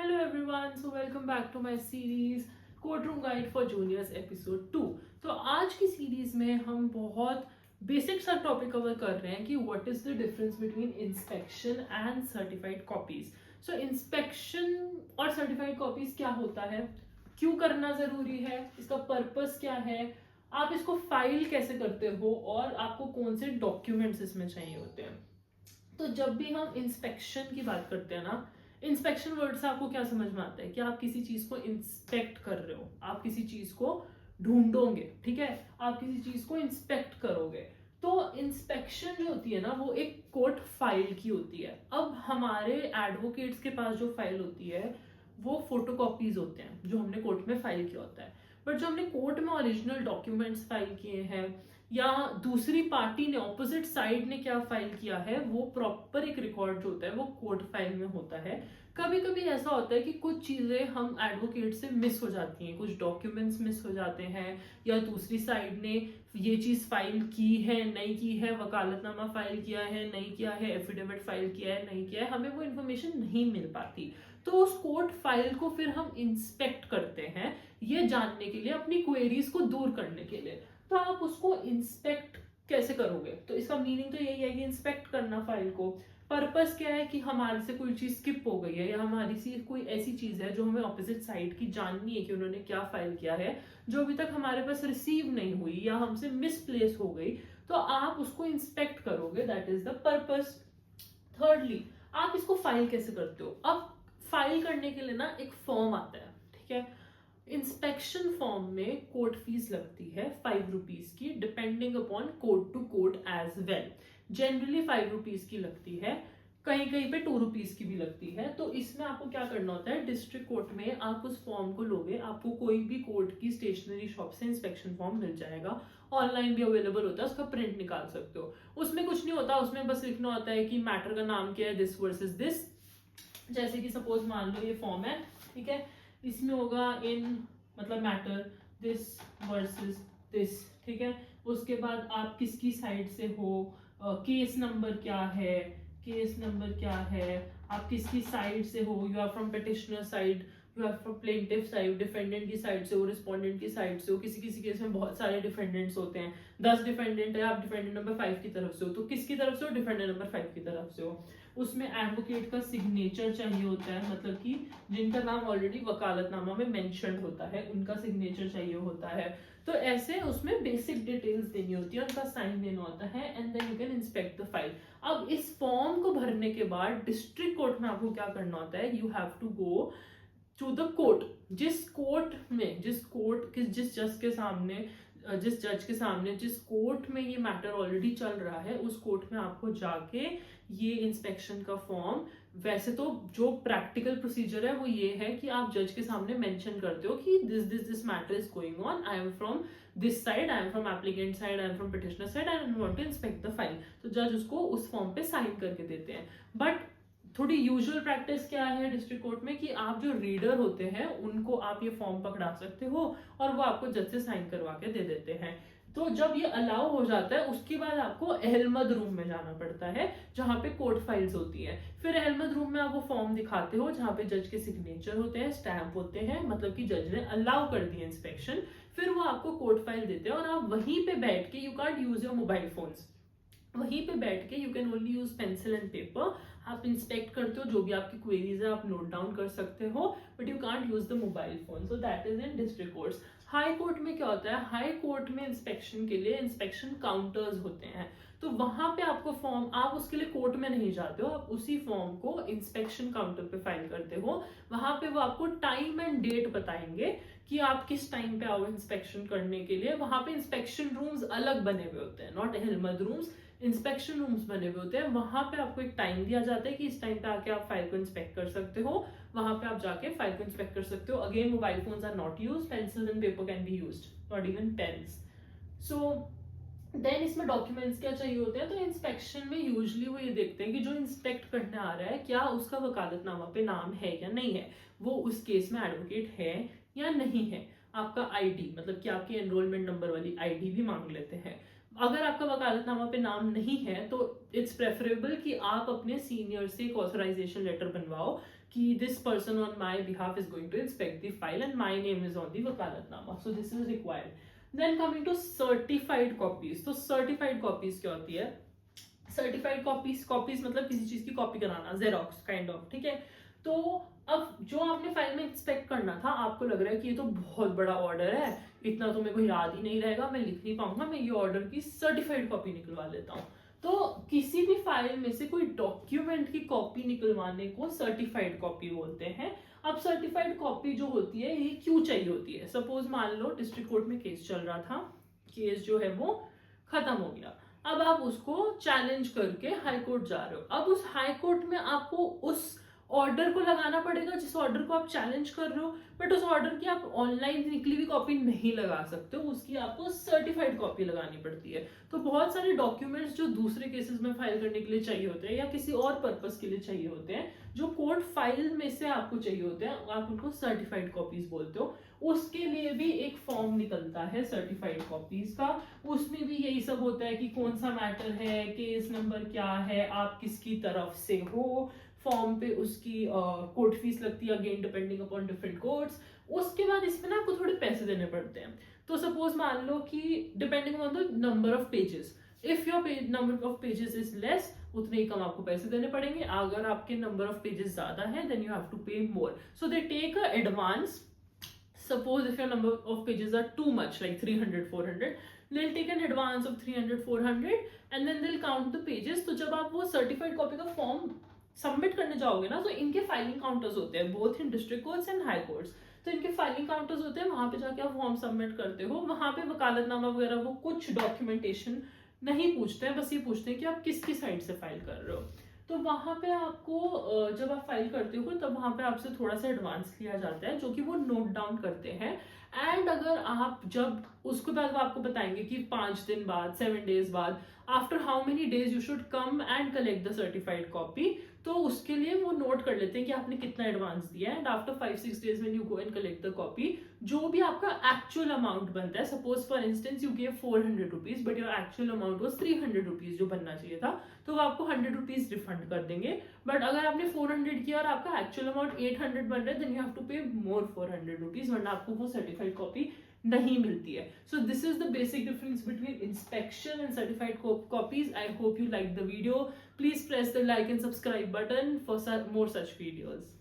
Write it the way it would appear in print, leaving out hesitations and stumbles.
Hello everyone, so welcome back to my series Courtroom Guide for Juniors episode 2। तो आज की series में हम बहुत बेसिक सा टॉपिक कवर कर रहे हैं कि what is the difference between inspection and certified copies. So inspection और सर्टिफाइड कॉपीज क्या होता है, क्यों करना जरूरी है, इसका पर्पस क्या है, आप इसको फाइल कैसे करते हो और आपको कौन से डॉक्यूमेंट्स इसमें चाहिए होते हैं। तो जब भी हम इंस्पेक्शन की बात करते हैं ना, इंस्पेक्शन वर्ड से आपको क्या समझ में आता है कि आप किसी चीज को इंस्पेक्ट कर रहे हो, आप किसी चीज को ढूंढोगे, ठीक है, आप किसी चीज को इंस्पेक्ट करोगे। तो इंस्पेक्शन जो होती है ना वो एक कोर्ट फाइल की होती है। अब हमारे एडवोकेट्स के पास जो फाइल होती है वो फोटोकॉपीज होते हैं जो हमने कोर्ट में फाइल किया होता है। बट जो हमने कोर्ट में ओरिजिनल डॉक्यूमेंट्स फाइल किए हैं या दूसरी पार्टी ने, ऑपोजिट साइड ने क्या फाइल किया है, वो प्रॉपर एक रिकॉर्ड जो होता है वो कोर्ट फाइल में होता है। कभी कभी ऐसा होता है कि कुछ चीजें हम एडवोकेट से मिस हो जाती हैं, कुछ डॉक्यूमेंट्स मिस हो जाते हैं, या दूसरी साइड ने ये चीज फाइल की है नहीं की है, वकालतनामा फाइल किया है नहीं किया है, एफिडेविट फाइल किया है नहीं किया है, हमें वो इन्फॉर्मेशन नहीं मिल पाती। तो उस कोर्ट फाइल को फिर हम इंस्पेक्ट करते हैं ये जानने के लिए, अपनी क्वेरीज को दूर करने के लिए। तो आप उसको इंस्पेक्ट कैसे करोगे, तो इसका मीनिंग तो यही है कि इंस्पेक्ट करना फाइल को। पर्पस क्या है कि हमारे से कोई चीज स्किप हो गई है या हमारी सी कोई ऐसी चीज है जो हमें ऑपोजिट साइड की जाननी है कि उन्होंने क्या फाइल किया है, जो अभी तक हमारे पास रिसीव नहीं हुई या हमसे मिसप्लेस हो गई, तो आप उसको इंस्पेक्ट करोगे, that is the purpose. Thirdly, आप इसको फाइल कैसे करते हो। अब फाइल करने के लिए ना एक फॉर्म आता है, ठीक है। इंस्पेक्शन फॉर्म में कोर्ट फीस लगती है 5 रुपीज की, depending upon court to court as well. Generally 5 rupees की लगती है, कहीं कहीं पे 2 रुपीज की भी लगती है। तो इसमें आपको क्या करना होता है, डिस्ट्रिक्ट कोर्ट में आप उस फॉर्म को लोगे, आपको कोई भी कोर्ट की स्टेशनरी शॉप से इंस्पेक्शन फॉर्म मिल जाएगा, ऑनलाइन भी अवेलेबल होता है, उसका प्रिंट निकाल सकते हो। उसमें कुछ नहीं होता, उसमें बस लिखना होता है कि मैटर का नाम क्या है, दिस वर्सेस दिस। जैसे कि सपोज मान लो ये फॉर्म है, ठीक है, इसमें होगा इन मतलब मैटर दिस वर्सेस दिस, ठीक है। उसके बाद आप किसकी साइड से हो, केस नंबर क्या है, केस नंबर क्या है, आप किसकी साइड से हो, you are from petitioner side, you are from plaintiff side, defendant की साइड से हो, रिस्पोंडेंट की साइड से हो। किसी किसी केस में बहुत सारे डिफेंडेंट्स होते हैं, 10 डिफेंडेंट है, आप डिफेंडेंट नंबर 5 की तरफ से हो, तो किसकी तरफ से हो, डिफेंडेंट नंबर 5 की तरफ से हो। उसमें एडवोकेट का सिग्नेचर चाहिए होता है, मतलब कि जिनका नाम ऑलरेडी वकालतनामा में मेंशन होता है उनका सिग्नेचर चाहिए होता है। तो ऐसे उसमें बेसिक डिटेल्स देनी होती है, उनका साइन देना होता है, and then you can inspect the file. अब इस फॉर्म को भरने के बाद डिस्ट्रिक्ट कोर्ट में आपको क्या करना होता है, you have to go to the court. जिस कोर्ट में, जिस जज के सामने, जिस जज के सामने, जिस कोर्ट में ये मैटर ऑलरेडी चल रहा है, उस कोर्ट में आपको जाके ये इंस्पेक्शन का फॉर्म, वैसे तो जो प्रैक्टिकल प्रोसीजर है वो ये है कि आप जज के सामने मेंशन करते हो कि this matter is going on, I am from this side, I am from applicant side, I am from petitioner side, I want to inspect the file. तो जज उसको उस फॉर्म पे साइन करके देते हैं। बट थोड़ी यूजुअल प्रैक्टिस क्या है डिस्ट्रिक्ट कोर्ट में कि आप जो रीडर होते हैं उनको आप ये फॉर्म पकड़ा सकते हो और वो आपको जज से साइन करवा के दे देते हैं। तो जब ये अलाउ हो जाता है उसके बाद आपको अहलमद रूम में जाना पड़ता है जहां पे कोर्ट फाइल्स होती है। फिर अहलमद रूम में आप वो फॉर्म दिखाते हो जहां पे जज के सिग्नेचर होते हैं, स्टैंप होते हैं, मतलब कि जज ने अलाउ कर दिया इंस्पेक्शन। फिर वो आपको कोर्ट फाइल देते हैं और आप वहीं पे बैठ के, you can't use your mobile phones, वहीं पे बैठ के you can only use pencil and paper, आप इंस्पेक्ट करते हो, जो भी आपकी क्वेरीज है आप नोट डाउन कर सकते हो, but you can't use the mobile phone. So that is in district courts. High court में क्या होता है, हाई कोर्ट में इंस्पेक्शन के लिए इंस्पेक्शन काउंटर्स होते हैं। तो वहां पे आपको फॉर्म, आप उसके लिए कोर्ट में नहीं जाते हो, आप उसी फॉर्म को इंस्पेक्शन काउंटर पे फाइल करते हो। वहां पे वो आपको टाइम एंड डेट बताएंगे कि आप किस टाइम पे आओ इंस्पेक्शन करने के लिए। वहां पे इंस्पेक्शन रूम्स अलग बने हुए होते हैं, नॉट अहलमद रूम्स, इंस्पेक्शन रूम्स बने हुए होते हैं। वहां पे आपको एक टाइम दिया जाता है कि इस टाइम पे आके आप फाइल को इंस्पेक्ट कर सकते हो, वहां पे आप जाके फाइल को इंस्पेक्ट कर सकते हो। Again mobile phones are not used, pencil and paper can be used, not even pens. So then इसमें डॉक्यूमेंट्स क्या चाहिए होते हैं, तो इंस्पेक्शन में यूजुअली वो ये देखते हैं कि जो इंस्पेक्ट करने आ रहा है क्या उसका वकालतनामा पे नाम है या नहीं है, वो उस केस में एडवोकेट है या नहीं है। आपका आईडी, मतलब कि आपकी एनरोलमेंट नंबर वाली आईडी भी मांग लेते हैं। अगर आपका वकालतनामा पे नाम नहीं है तो इट्स प्रेफरेबल कि आप अपने सीनियर से एक ऑथराइजेशन लेटर बनवाओ कि this person on my behalf is going to inspect the file and my name is on the वकालतनामा. So this is required. Then coming to certified copies. तो certified copies क्या होती है? Certified copies मतलब किसी चीज की कॉपी कराना, xerox kind of, ठीक है. तो अब जो आपने फाइल में इंस्पेक्ट करना था, आपको लग रहा है कि ये तो बहुत बड़ा ऑर्डर है, इतना तो मेरे को याद ही नहीं रहेगा, मैं लिख नहीं पाऊंगा, मैं ये ऑर्डर की सर्टिफाइड कॉपी निकलवा लेता हूँ. तो किसी भी फाइल में से कोई डॉक्यूमेंट की कॉपी निकलवाने को सर्टिफाइड कॉपी बोलते हैं. अब सर्टिफाइड कॉपी जो होती है ये क्यों चाहिए होती है? सपोज मान लो डिस्ट्रिक्ट कोर्ट में केस चल रहा था, केस जो है वो खत्म हो गया, अब आप उसको चैलेंज करके हाई कोर्ट जा रहे हो. अब उस हाई कोर्ट में आपको उस ऑर्डर को लगाना पड़ेगा जिस ऑर्डर को आप चैलेंज कर रहे हो, बट उस ऑर्डर की आप ऑनलाइन निकली हुई कॉपी नहीं लगा सकते हो, उसकी आपको सर्टिफाइड कॉपी लगानी पड़ती है. तो बहुत सारे डॉक्यूमेंट्स जो दूसरे केसेस में फाइल करने के लिए चाहिए होते हैं या किसी और पर्पस के लिए चाहिए होते हैं, जो कोर्ट फाइल में से आपको चाहिए होते हैं, आप उनको सर्टिफाइड कॉपीज बोलते हो. उसके लिए भी एक फॉर्म निकलता है सर्टिफाइड कॉपीज का. उसमें भी यही सब होता है कि कौन सा मैटर है, केस नंबर क्या है, आप किसकी तरफ से हो, फॉर्म पे उसकी कोर्ट फीस लगती है, again depending upon different courts. उसके बाद इसमें ना आपको थोड़े पैसे देने पड़ते हैं. तो सपोज मान लो कि depending upon the number of pages, if your number of pages is less, उतने ही कम आपको पैसे देने पड़ेंगे. अगर आपके नंबर ऑफ पेजेस ज्यादा है then you have to pay more. So they take a advance. Suppose if your number of pages are too much, like 300, 400, they'll take an advance of 300, 400 and then they'll count the pages. तो जब आप वो certified copy का form submit करने जाओगे ना, तो इनके फाइलिंग काउंटर्स होते हैं both in district courts and high courts. तो इनके फाइलिंग काउंटर्स होते हैं, वहां पे जाके आप फॉर्म सबमिट करते हो. वहां पे वकालतनामा वगैरह वो कुछ डॉक्यूमेंटेशन नहीं पूछते हैं, बस ये पूछते हैं कि आप किसकी साइड से फाइल कर रहे हो. तो वहां पे आपको जब आप फाइल करते हो तब वहां पे आपसे थोड़ा सा एडवांस लिया जाता है, जो कि वो नोट डाउन करते हैं. एंड अगर आप जब उसके बाद वो आपको बताएंगे कि 5 दिन बाद, 7 डेज बाद, after how many days you should come and collect the certified copy. तो उसके लिए वो नोट कर लेते हैं कि आपने कितना एडवांस दिया है. And after 5-6 days when you go and collect the copy, जो भी आपका एक्चुअल अमाउंट बनता है, suppose for instance you gave 400 rupees but your actual amount was 300 rupees जो बनना चाहिए था, तो वो आपको 100 रुपीज रिफंड कर देंगे. बट अगर आपने 400 किया और आपका एक्चुअल अमाउंट 800 बन रहा है, then you have to pay more 400 rupees, वरना आपको वो सर्टिफाइड कॉपी नहीं मिलती है. So this is the basic difference between inspection and certified copies. I hope you liked the video. Please press the like and subscribe button for more such videos.